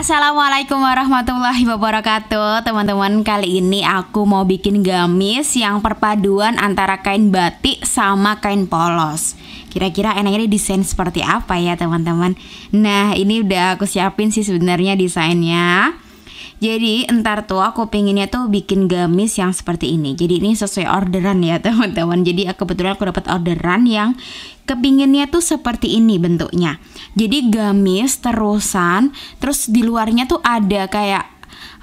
Assalamualaikum warahmatullahi wabarakatuh. Teman-teman, kali ini aku mau bikin gamis yang perpaduan antara kain batik sama kain polos. Kira-kira enaknya desain seperti apa ya teman-teman? Nah, ini udah aku siapin sih sebenarnya desainnya. Jadi entar tuh aku pengennya tuh bikin gamis yang seperti ini. Jadi ini sesuai orderan ya teman-teman. Jadi kebetulan aku dapat orderan yang kepinginnya tuh seperti ini bentuknya. Jadi gamis terusan, terus di luarnya tuh ada kayak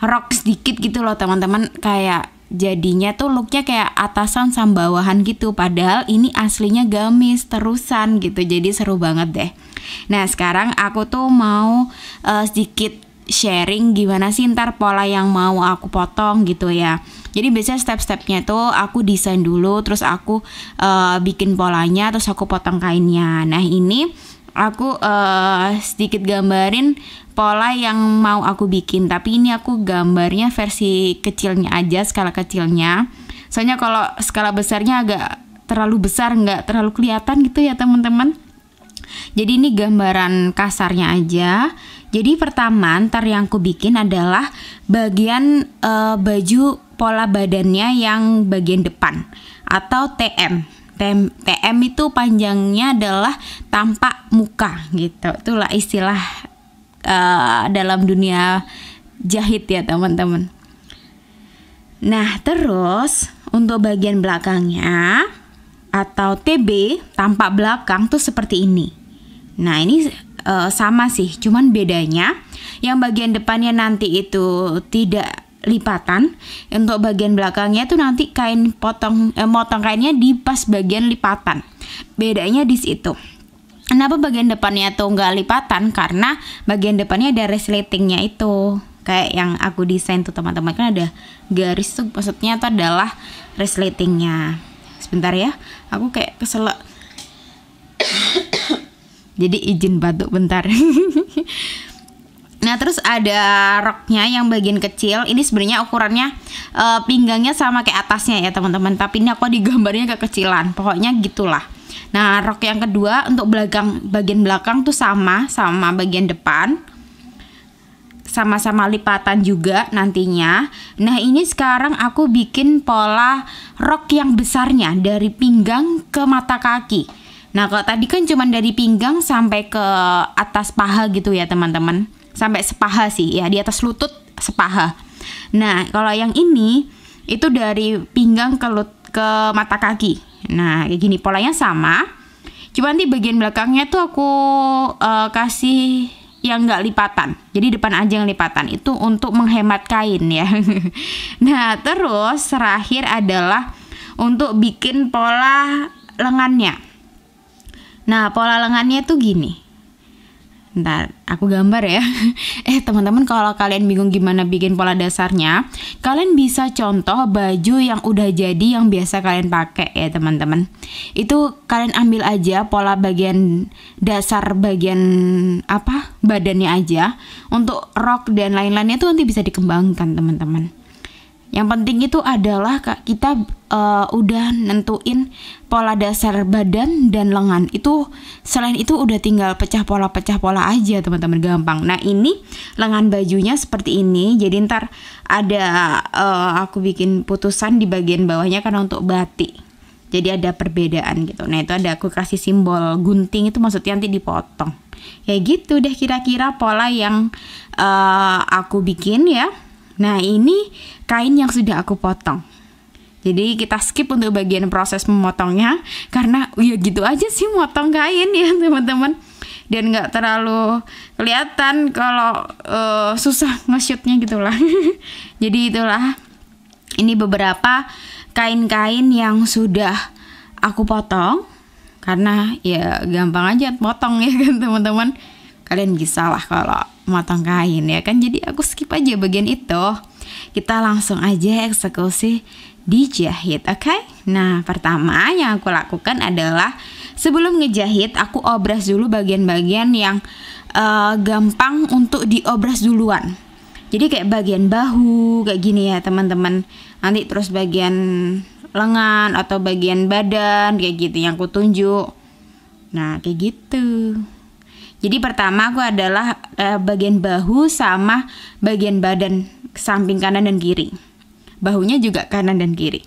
rok sedikit gitu loh teman-teman. Kayak jadinya tuh looknya kayak atasan sama bawahan gitu. Padahal ini aslinya gamis terusan gitu. Jadi seru banget deh. Nah sekarang aku tuh mau sedikit sharing gimana sih ntar pola yang mau aku potong gitu ya. Jadi biasanya step-stepnya tuh aku desain dulu, terus aku bikin polanya, terus aku potong kainnya. Nah ini aku sedikit gambarin pola yang mau aku bikin, tapi ini aku gambarnya versi kecilnya aja, skala kecilnya. Soalnya kalau skala besarnya agak terlalu besar, nggak terlalu kelihatan gitu ya teman-teman. Jadi ini gambaran kasarnya aja. Jadi pertama ntar yang aku bikin adalah bagian baju pola badannya yang bagian depan atau TM. TM itu panjangnya adalah tampak muka gitu. Itulah istilah dalam dunia jahit ya teman-teman. Nah terus untuk bagian belakangnya atau TB tampak belakang tuh seperti ini. Nah ini sama sih, cuman bedanya yang bagian depannya nanti itu tidak lipatan, untuk bagian belakangnya tuh nanti kain motong kainnya di pas bagian lipatan. Bedanya di situ. Kenapa bagian depannya tuh nggak lipatan? Karena bagian depannya ada resletingnya itu, kayak yang aku desain tuh teman-teman, kan ada garis tuh, maksudnya itu adalah resletingnya. Sebentar ya, aku kayak keselak. Jadi izin batuk bentar. Nah terus ada roknya yang bagian kecil. Ini sebenarnya ukurannya pinggangnya sama kayak atasnya ya teman-teman. Tapi ini aku digambarnya kekecilan. Pokoknya gitulah. Nah rok yang kedua untuk bagian belakang tuh sama bagian depan. Sama-sama lipatan juga nantinya. Nah ini sekarang aku bikin pola rok yang besarnya dari pinggang ke mata kaki. Nah kalau tadi kan cuma dari pinggang sampai ke atas paha gitu ya teman-teman. Sampai sepaha sih ya, di atas lutut sepaha. Nah kalau yang ini itu dari pinggang ke mata kaki. Nah kayak gini polanya sama. Cuma nanti bagian belakangnya tuh aku kasih yang nggak lipatan. Jadi depan aja yang lipatan. Itu untuk menghemat kain ya. Nah terus terakhir adalah untuk bikin pola lengannya. Nah pola lengannya tuh gini. Ntar aku gambar ya. Teman-teman kalau kalian bingung gimana bikin pola dasarnya, kalian bisa contoh baju yang udah jadi yang biasa kalian pakai ya teman-teman. Itu kalian ambil aja pola bagian dasar bagian badannya aja. Untuk rok dan lain-lainnya tuh nanti bisa dikembangkan teman-teman. Yang penting itu adalah kita udah nentuin pola dasar badan dan lengan. Itu selain itu udah tinggal pecah pola aja teman-teman, gampang. Nah ini lengan bajunya seperti ini. Jadi ntar ada aku bikin putusan di bagian bawahnya karena untuk batik. Jadi ada perbedaan gitu. Nah itu ada aku kasih simbol gunting, itu maksudnya nanti dipotong. Ya gitu deh kira-kira pola yang aku bikin ya. Nah ini kain yang sudah aku potong. Jadi kita skip untuk bagian proses memotongnya, karena ya gitu aja sih motong kain ya teman-teman. Dan gak terlalu kelihatan kalau susah nge-shootnya gitulah. Jadi itulah, ini beberapa kain-kain yang sudah aku potong. Karena ya gampang aja potong ya kan teman-teman. Kalian bisa lah kalau motong kain ya kan. Jadi aku skip aja bagian itu. Kita langsung aja eksekusi dijahit, oke? Nah pertama yang aku lakukan adalah sebelum ngejahit aku obras dulu bagian-bagian yang gampang untuk diobras duluan. Jadi kayak bagian bahu kayak gini ya teman-teman. Nanti terus bagian lengan atau bagian badan kayak gitu yang aku tunjuk. Nah kayak gitu. Jadi pertama aku adalah bagian bahu sama bagian badan samping kanan dan kiri. Bahunya juga kanan dan kiri.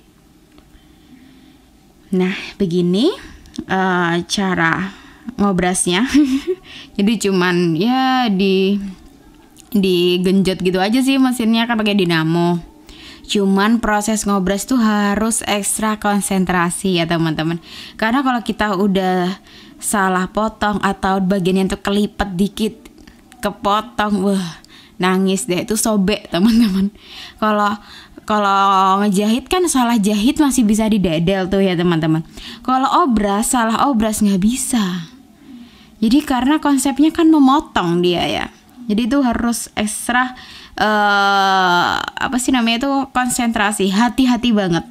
Nah, begini cara ngobrasnya. Jadi cuman ya digenjot gitu aja sih mesinnya, kan pakai dinamo. Cuman proses ngobras tuh harus ekstra konsentrasi ya teman-teman. Karena kalau kita udah salah potong atau bagian yang tuh kelipet dikit kepotong, wah nangis deh, itu sobek teman-teman. Kalau ngejahit kan salah jahit masih bisa didedel tuh ya teman-teman. Kalau obras, salah obras nggak bisa. Jadi karena konsepnya kan memotong dia ya. Jadi itu harus ekstra konsentrasi, hati-hati banget.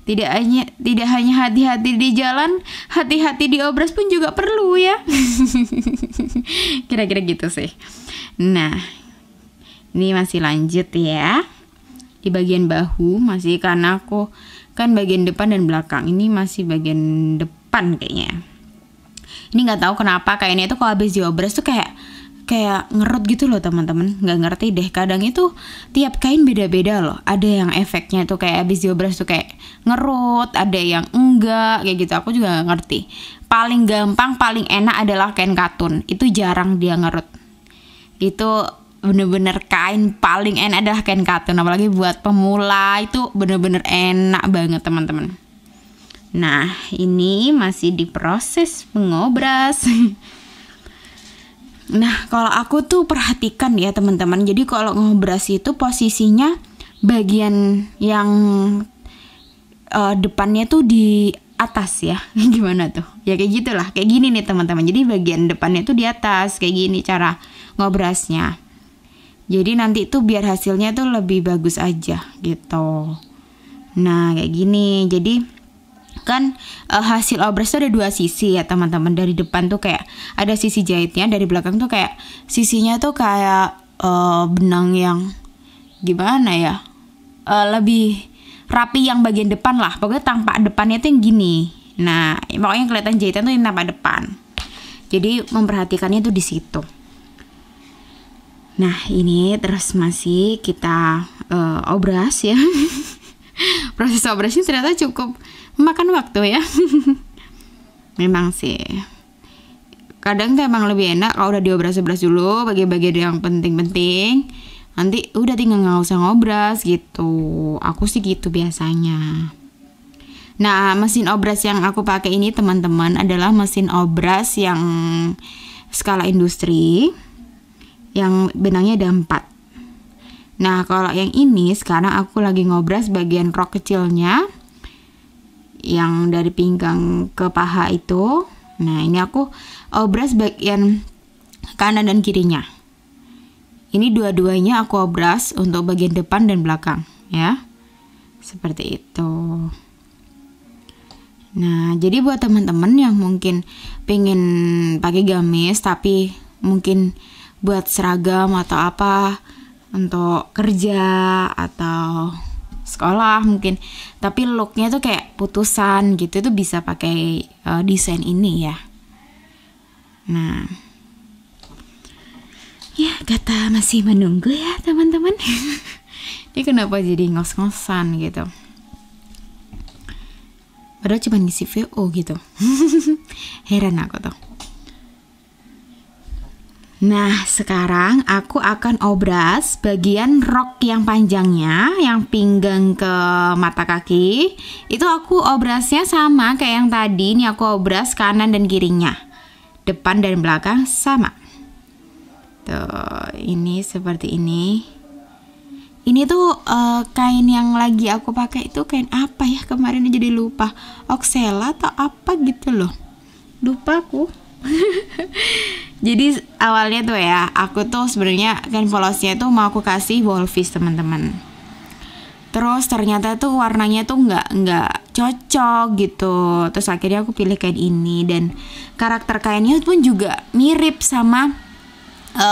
Tidak hanya hati-hati di jalan, hati-hati di obras pun juga perlu ya. Kira-kira gitu sih. Nah, ini masih lanjut ya. Di bagian bahu masih, karena aku kan bagian depan dan belakang. Ini masih bagian depan kayaknya. Ini nggak tahu kenapa kayaknya itu kalau habis diobras tuh kayak ngerut gitu loh teman-teman. Nggak ngerti deh, kadang itu tiap kain beda-beda loh. Ada yang efeknya tuh kayak habis diobras tuh kayak ngerut, ada yang enggak kayak gitu. Aku juga nggak ngerti. Paling gampang, paling enak adalah kain katun. Itu jarang dia ngerut. Itu bener-bener kain paling enak adalah kain katun. Apalagi buat pemula itu bener-bener enak banget teman-teman. Nah, ini masih diproses mengobras. Nah, kalau aku tuh perhatikan ya teman-teman. Jadi kalau ngobras itu posisinya bagian yang depannya tuh di atas ya. Gimana tuh? Ya kayak gitulah. Kayak gini nih teman-teman. Jadi bagian depannya tuh di atas. Kayak gini cara ngobrasnya. Jadi nanti tuh biar hasilnya tuh lebih bagus aja gitu. Nah, kayak gini. Jadi kan hasil obras tuh ada dua sisi ya teman-teman. Dari depan tuh kayak ada sisi jahitnya, dari belakang tuh kayak sisinya tuh kayak benang yang gimana ya, lebih rapi yang bagian depan lah. Pokoknya tampak depannya tuh yang gini. Nah, pokoknya kelihatan jahitan tuh yang tampak depan. Jadi memperhatikannya tuh di situ. Nah, ini terus masih kita obras ya. Proses obrasnya ternyata cukup memakan waktu ya. Memang sih. Kadang tuh emang lebih enak kalau udah diobras-obras dulu bagian-bagian yang penting-penting. Nanti udah tinggal nggak usah ngobras gitu. Aku sih gitu biasanya. Nah, mesin obras yang aku pakai ini teman-teman adalah mesin obras yang skala industri. Yang benangnya ada 4. Nah, kalau yang ini sekarang aku lagi ngobras bagian rok kecilnya. Yang dari pinggang ke paha itu. Nah, ini aku obras bagian kanan dan kirinya. Ini dua-duanya aku obras untuk bagian depan dan belakang ya. Seperti itu. Nah, jadi buat teman-teman yang mungkin pengen pakai gamis tapi mungkin buat seragam atau apa, untuk kerja atau sekolah mungkin, tapi looknya tuh kayak putusan gitu, itu bisa pakai desain ini ya. Nah, ya kata masih menunggu ya teman-teman. Ini kenapa jadi ngos-ngosan gitu, padahal cuma ngisi VO gitu. Heran aku tuh. Nah, sekarang aku akan obras bagian rok yang panjangnya, yang pinggang ke mata kaki. Itu aku obrasnya sama kayak yang tadi. Ini aku obras kanan dan kirinya, depan dan belakang sama. Tuh, ini seperti ini. Ini tuh kain yang lagi aku pakai itu kain apa ya? Kemarin jadi lupa. Oxela atau apa gitu loh. Lupa aku. Jadi awalnya tuh ya, aku tuh sebenarnya kain polosnya tuh mau aku kasih wolfish teman-teman. Terus ternyata tuh warnanya tuh nggak cocok gitu. Terus akhirnya aku pilih kain ini, dan karakter kainnya pun juga mirip sama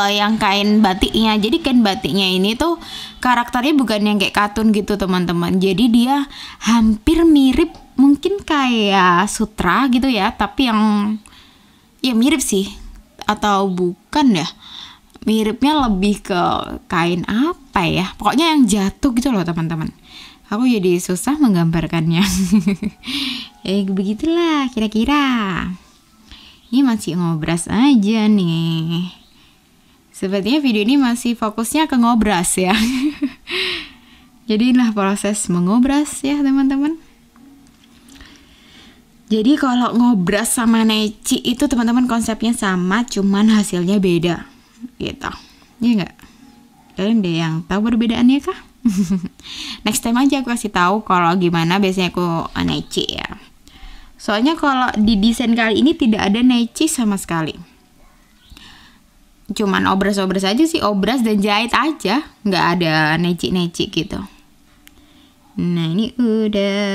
yang kain batiknya. Jadi kain batiknya ini tuh karakternya bukan yang kayak katun gitu teman-teman. Jadi dia hampir mirip, mungkin kayak sutra gitu ya, tapi yang ya mirip sih. atau bukan ya, miripnya lebih ke kain apa ya, pokoknya yang jatuh gitu loh teman-teman. Aku jadi susah menggambarkannya. Begitulah kira-kira. Ini masih ngobras aja nih. Sepertinya video ini masih fokusnya ke ngobras ya. Jadi inilah proses mengobras ya teman-teman. Jadi kalau ngobras sama neci itu teman-teman konsepnya sama, cuman hasilnya beda gitu. Iya nggak? Kalian deh yang tahu perbedaannya kah? Next time aja aku kasih tahu kalau gimana biasanya aku neci ya. Soalnya kalau di desain kali ini tidak ada neci sama sekali. Cuman obras-obras aja sih, obras dan jahit aja, nggak ada neci-neci gitu. Nah ini udah.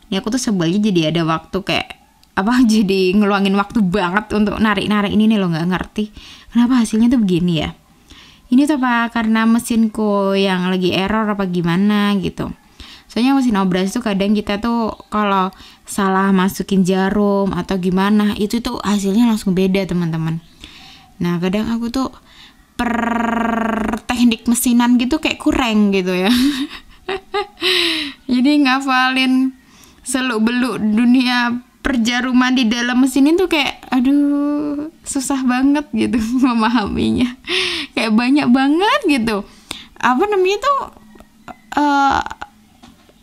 Ini aku tuh sebelnya jadi ada waktu kayak apa, jadi ngeluangin waktu banget untuk narik-narik ini nih, lo nggak ngerti kenapa hasilnya tuh begini ya. Ini tuh apa karena mesinku yang lagi error apa gimana gitu. Soalnya mesin obras tuh kadang kita tuh kalau salah masukin jarum atau gimana itu tuh hasilnya langsung beda teman-teman. Nah kadang aku tuh per teknik mesinan gitu kayak kurang gitu ya. Jadi ngafalin seluk-beluk dunia perjaruman di dalam mesin itu kayak aduh susah banget gitu memahaminya. Kayak banyak banget gitu. Apa namanya tuh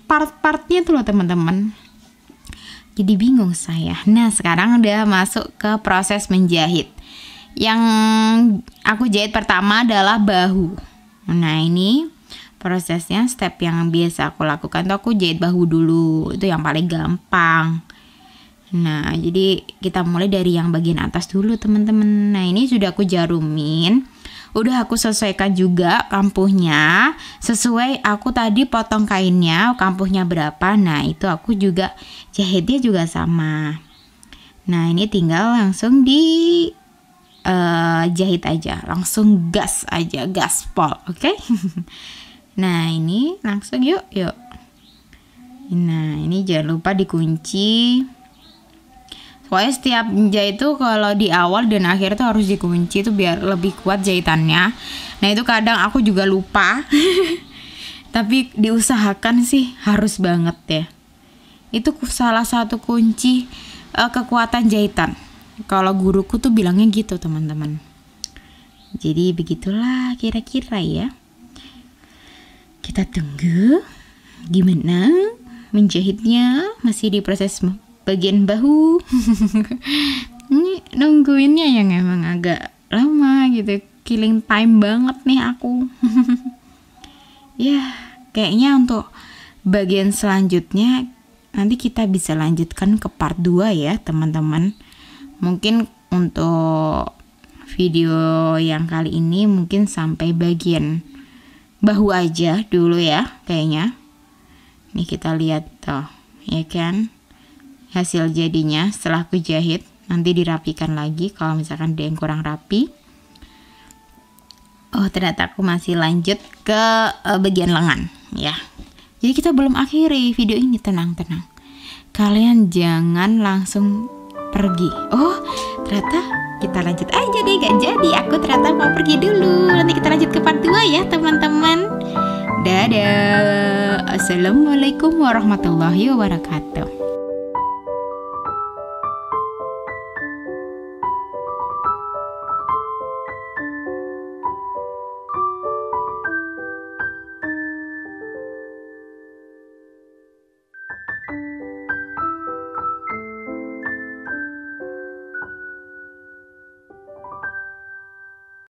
part-partnya tuh loh teman-teman. Jadi bingung saya. Nah sekarang udah masuk ke proses menjahit. Yang aku jahit pertama adalah bahu. Nah ini prosesnya, step yang biasa aku lakukan tuh aku jahit bahu dulu. Itu yang paling gampang. Nah jadi kita mulai dari yang bagian atas dulu teman-teman. Nah ini sudah aku jarumin. Udah aku sesuaikan juga kampuhnya. Sesuai aku tadi potong kainnya, kampuhnya berapa. Nah itu aku juga jahitnya juga sama. Nah ini tinggal langsung di jahit aja. Langsung gas aja, gaspol, oke? Nah ini langsung yuk. Nah ini jangan lupa dikunci. Pokoknya setiap jahit tuh kalau di awal dan akhir tuh harus dikunci tuh biar lebih kuat jahitannya. Nah itu kadang aku juga lupa. Tapi diusahakan sih harus banget ya. Itu salah satu kunci kekuatan jahitan. Kalau guruku tuh bilangnya gitu teman-teman. Jadi begitulah kira-kira ya. Kita tunggu gimana menjahitnya, masih di proses bagian bahu. Ini nungguinnya yang emang agak lama gitu, killing time banget nih aku. Ya kayaknya untuk bagian selanjutnya nanti kita bisa lanjutkan ke part 2 ya teman-teman. Mungkin untuk video yang kali ini mungkin sampai bagian bahu aja dulu ya kayaknya. Nih kita lihat tuh ya kan hasil jadinya setelah aku jahit. Nanti dirapikan lagi kalau misalkan ada yang kurang rapi. Oh ternyata aku masih lanjut ke bagian lengan ya. Jadi kita belum akhiri video ini, tenang-tenang. Kalian jangan langsung pergi. Oh ternyata kita lanjut aja deh, gak jadi. Aku ternyata mau pergi dulu. Nanti kita lanjut ke part 2 ya teman-teman. Dadah. Assalamualaikum warahmatullahi wabarakatuh.